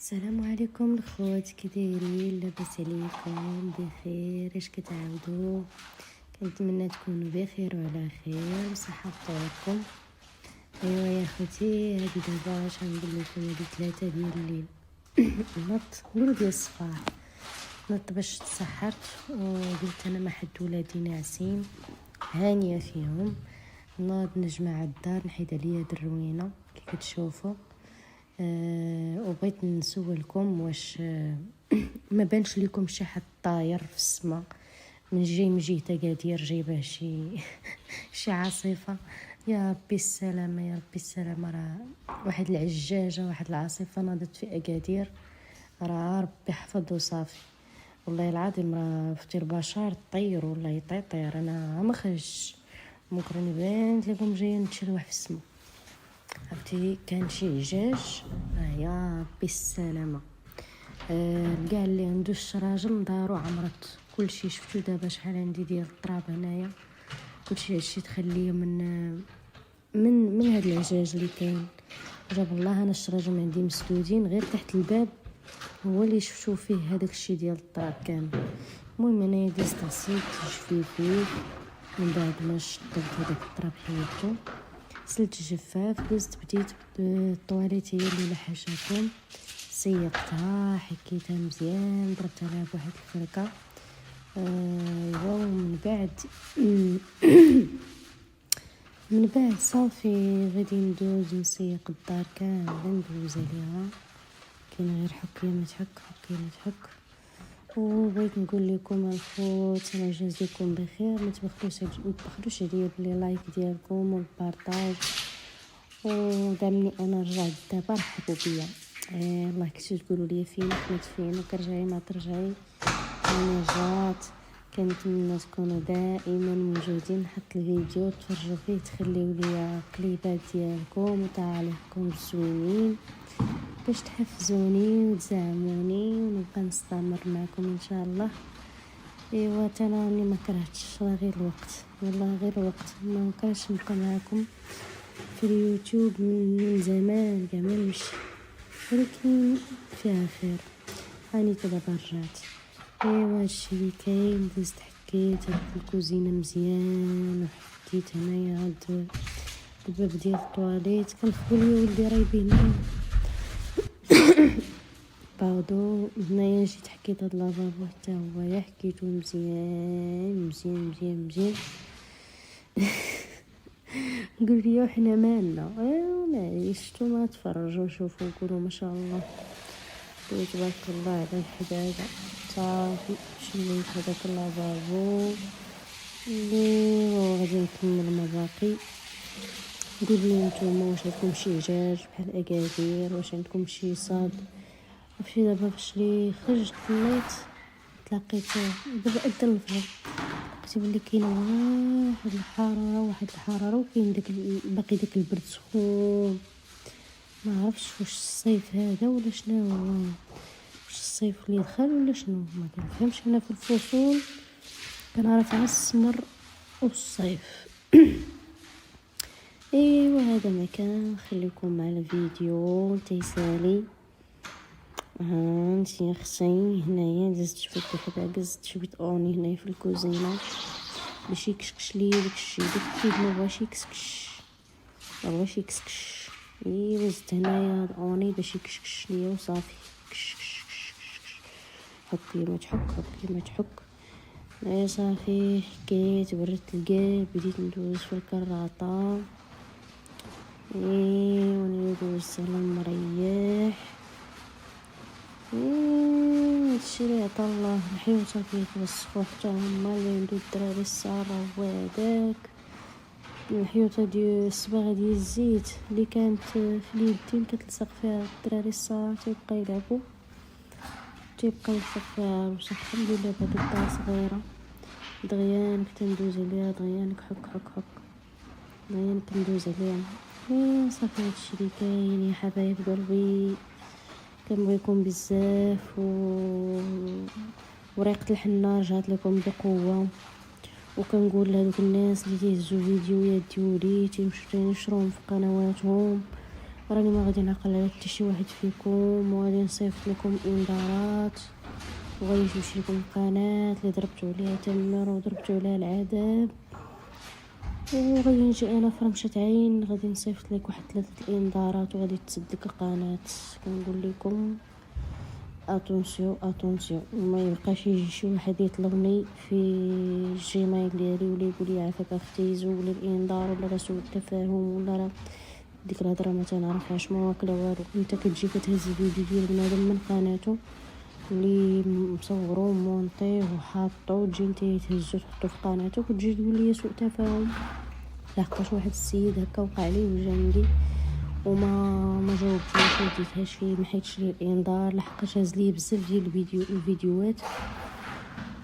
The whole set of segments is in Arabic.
السلام عليكم الخوت، كي دايرين؟ لاباس عليكم؟ بخير؟ اش كتعاودوا؟ كنتمنى تكونوا بخير وعلى خير وصحه فطوركم. ايوا يا خوتي، هادي دابا اش غنقول لكم، هادي 3 ديال الليل نقولوا ديال الصباح نط باش تسحرت وقلت انا ما حد ولادي ناعسين هانيه فيهم، نوض نجمع الدار نحيد عليا هاد الروينه كي كتشوفوا. وبغيت نسولكم واش ما بانش لكم شي حد طاير في السماء من جهه اكادير جايبه شي عاصفه؟ يا ربي السلامه، يا ربي السلامه. راه واحد العجاجه، واحد العاصفه ناضت في اكادير، راه ربي يحفظ وصافي. والله العظيم راه فتي البشر طير ولا يطير، انا ما خرجتش. ممكن بانت لكم جايه نتشلوح في السماء، عرفتي؟ كان شي عجاج. يا ربي السلامه. كاع اللي عنده الشراجم دارو عمرت كلشي. شفتو دابا شحال عندي ديال التراب هنايا، كلشي هادشي تخليه من هاد العجاج اللي كاين. جاب الله انا الشراجم عندي مسدودين غير تحت الباب، هو اللي شفتو فيه هذاك الشيء ديال التراب كامل. المهم انايا دزت غسلت جفيفي، من بعد ما شطبت هذاك التراب حيدتو، غسلت الجفاف، دزت بديت بالطواليت هي اللي لحشاتهم، سيقتها حكيتها مزيان، ضربتها لها بواحد الفركه. ومن بعد من بعد صافي غادي ندوز نسيق الدار كامل، ندوز عليها. كاين غير حك يا ما تحك، حك يا ما تحك. وبغيت نقول لكم الخوت، انا يجازيكم بخير، ما تبخلوش عليا بلي لايك ديالكم والبارطاج، ودعمني انا رجعت دابا رحبوا بيا. الله كنتو تقولوا لي فينك ما فينك، رجعي ما ترجعي، انا جات. كنتمنى تكونوا دائما موجودين، نحط الفيديو تفرجوا فيه، تخليوا لي كليبات ديالكم وتعاليقكم الزوينين باش تحفزوني وتزعموني ونبقى نستمر معكم ان شاء الله. ايوا انا راني ما كرهتش، راه غير الوقت، والله غير الوقت. ما كرهتش نبقى معكم في اليوتيوب من زمان كاع ما نمشي، ولكن فيها خير. هاني دابا رجعت. ايوا هادشي اللي كاين. دزت حكيت هاد الكوزينه مزيان، وحطيت هنايا هاد الباب ديال الطواليت. كنخبو ليا ولدي راه يبيني باودو. هنايا جيت حكيت هاد لافابو حتى هو حكيتو مزيان مزيان مزيان مزيان. قول لي وحنا مالنا؟ معليش، نتوما تفرجوا شوفوا قولوا ما شاء الله، قولوا تبارك الله على الحداده. صافي شليت هذاك اللافابو وغادي نكمل ما باقي. قولوا لي نتوما واش عندكم شي عجاج بحال اكادير، واش عندكم شي صاد؟ عرفتي دابا فاش لي خرجت طليت تلاقيت دابا اذن الفجر، لقيت بلي كاينه واحد الحراره وكاين باقي داك البرد سخون. ما عرفتش واش الصيف هذا ولا شنو هو، واش الصيف اللي دخل ولا شنو، ما كنفهمش. انا في الفصول كنعرف على السمر والصيف. ايوا هذا ما كان، خليكم مع الفيديو تيسالي. انتي اختي هنايا دزت شويه دابا، دزت شويه اوني هنايا في الكوزينه باش يكشكش ليا داكشي. داك الكيد ما بغاش يكسكش، ما بغاش يكسكش. زدت هنايا هاد اوني باش يكشكش ليا وصافي. كش حكي ما تحك، حكي ما تحك. هنايا صافي حكيت، بردت القلب، بديت ندوز في الكراطه. وانا دوزت على المريح. هادشي اللي عطا الله. الحيوطه كيتوسخو حتى هما، اللي عنده الدراري الصغار هو هداك الحيوطه ديال الصباغه ديال الزيت اللي كانت في اليدين كتلصق فيها الدراري الصغار تيبقى يلعبوا، تيبقى يلصق فيها الوسخ. الحمد لله بهاد الدار صغيره دغيا كنت ندوز عليها، دغيا حك حك حك دغيا كندوز عليها. صافي هادشي اللي كاين يا حبايب قلبي. كنبغيكم بزاف وريقة الحنة رجعت لكم بقوة. وكنقول لهذوك الناس اللي تيهزوا فيديوهات ديالي تيمشيو تينشروهم في قنواتهم، راني ما غادي نعقل على حتى شي واحد فيكم، وغادي نصيفط لكم انذارات، وغادي تمشي لكم القناه اللي ضربتوا عليها تمر وضربتوا عليها العذاب، وغادي نجي انا في رمشة عين غادي نصيفط لك واحد 3 الانذارات وغادي تسد لك القناه. كنقول لكم اتونسيو ما يبقاش يجي شي واحد يطلبني في الجيميل ديالي ولا يقول لي عافاك اختي زول الانذار ولا راه سوء التفاهم ولا راه ديك الهضره ما تنعرفهاش ما واكله والو. انت كتجي كتهز الفيديو ديال بنادم من قناته اللي مصورو ومونطيه وحاطو وتجي نتي تهزو تحطو في قناتك وتجي تقول لي سوء تفاهم. لحقاش واحد السيد هكا وقع لي وجا وما جاوبتنيش وديتهاش فيه ما حيتش ليه الانذار لحقاش هز لي بزاف ديال الفيديوهات.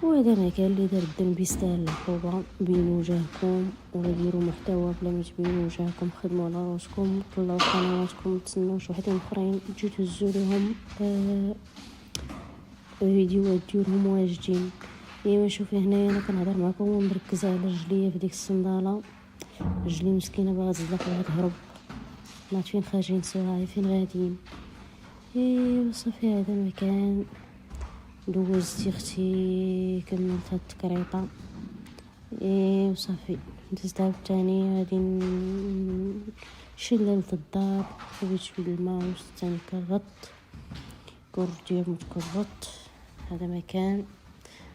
وهذا ما كان اللي دار الذنب يستاهل العقوبه. بينوا وجهكم ولا ديروا محتوى بلا ما تبينوا وجهكم، خدموا على راسكم، طلعوا قنواتكم، متسناوش وحدين اخرين تجيو تهزوا لهم فيديوهات ديالهم واجدين. ايوا شوفي هنايا انا كنهضر معكم ومركزه على رجليا في ديك الصنداله، رجلي مسكينه باغا تزلق باغا تهرب، ما عرفت فين خارجين صراحه فين غاديين. ايوا صافي هذا ما كان. دوزتي اختي كملت هاد التكريطه ايوا صافي دزت عاوتاني غادي شللت الدار خديت شويه الماء وستاني كرط كرتي متكرط. هذا ما كان.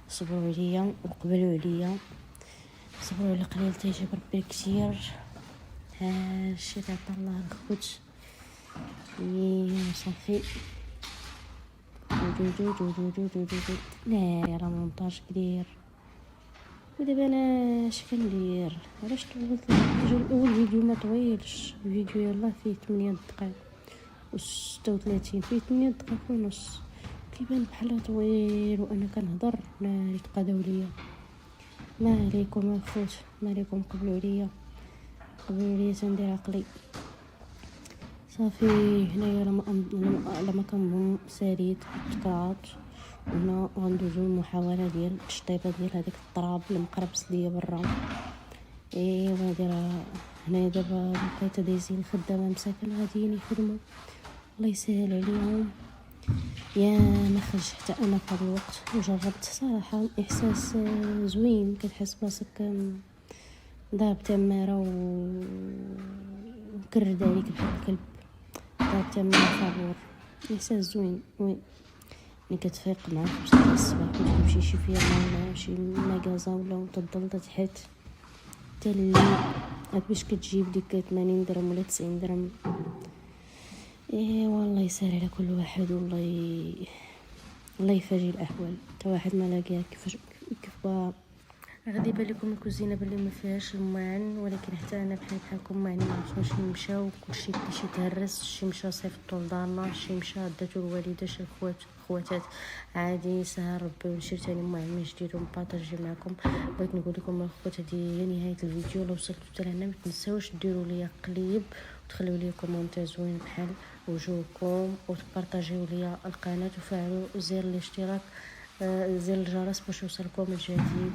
صبروا عليا وقبلوا عليا، صبروا على قليل تيجيب ربي كثير. ها الشي تعطى الله الخبز. ايوا صافي لا راه مونطاج كبير. ودابا انا اش كندير؟ علاش طولت اول فيديو ما طويلش؟ الفيديو يلاه فيه 8 دقائق و36 فيه 8 دقائق ونص، كيبان بحال طويل وانا كنهضر. لا يتقادوا ليا. ما عليكم الخوت، ما عليكم، قبلوا ليا تندير عقلي. صافي هنايا لما كنظن ساليت التكرات هنا غندوزو المحاوله ديال التشطيبه ديال هذيك التراب المقربص ليا برا. ايوا هادي راه هنايا دابا بقيت دايزين الخدامه مساكن غاديين يخدموا، الله يسهل عليهم. يا ما خرج حتى انا في هذا الوقت وجربت صراحه احساس زوين، كتحس براسك ضارب تماره وكرد عليك بحال الكلب، ضارب تماره فابور. احساس زوين وين ملي كتفيق مع 5 د الصباح وتمشي شي فيرما ولا شي ماكازا ولا تضل تحت حتى الليل باش كتجيب ديك 80 درهم ولا 90 درهم. والله يسهل على كل واحد، والله يفرج الاحوال. حتى واحد ما لاقيها كيفاش بغا. غادي يبان لكم الكوزينه بلي ما فيهاش الماعن، ولكن حتى انا بحالكم ما عرفتش واش نمشاو كلشي تهرس. شي مشى صيفطو لدارنا، شي مشى داتو الوالده، شي خواتات عادي سهر ربي ونشري ثاني الماعن جديد ونبارطاجي معكم. بغيت نقول لكم الخوت هذه هي نهايه الفيديو. لو وصلتوا حتى لهنا ما تنساوش ديروا ليا قليب وتخليو لي كومونتير زوين بحال وجوهكم، وتبارطاجيو ليا القناه وفعلوا زر الاشتراك زر الجرس باش يوصلكم الجديد.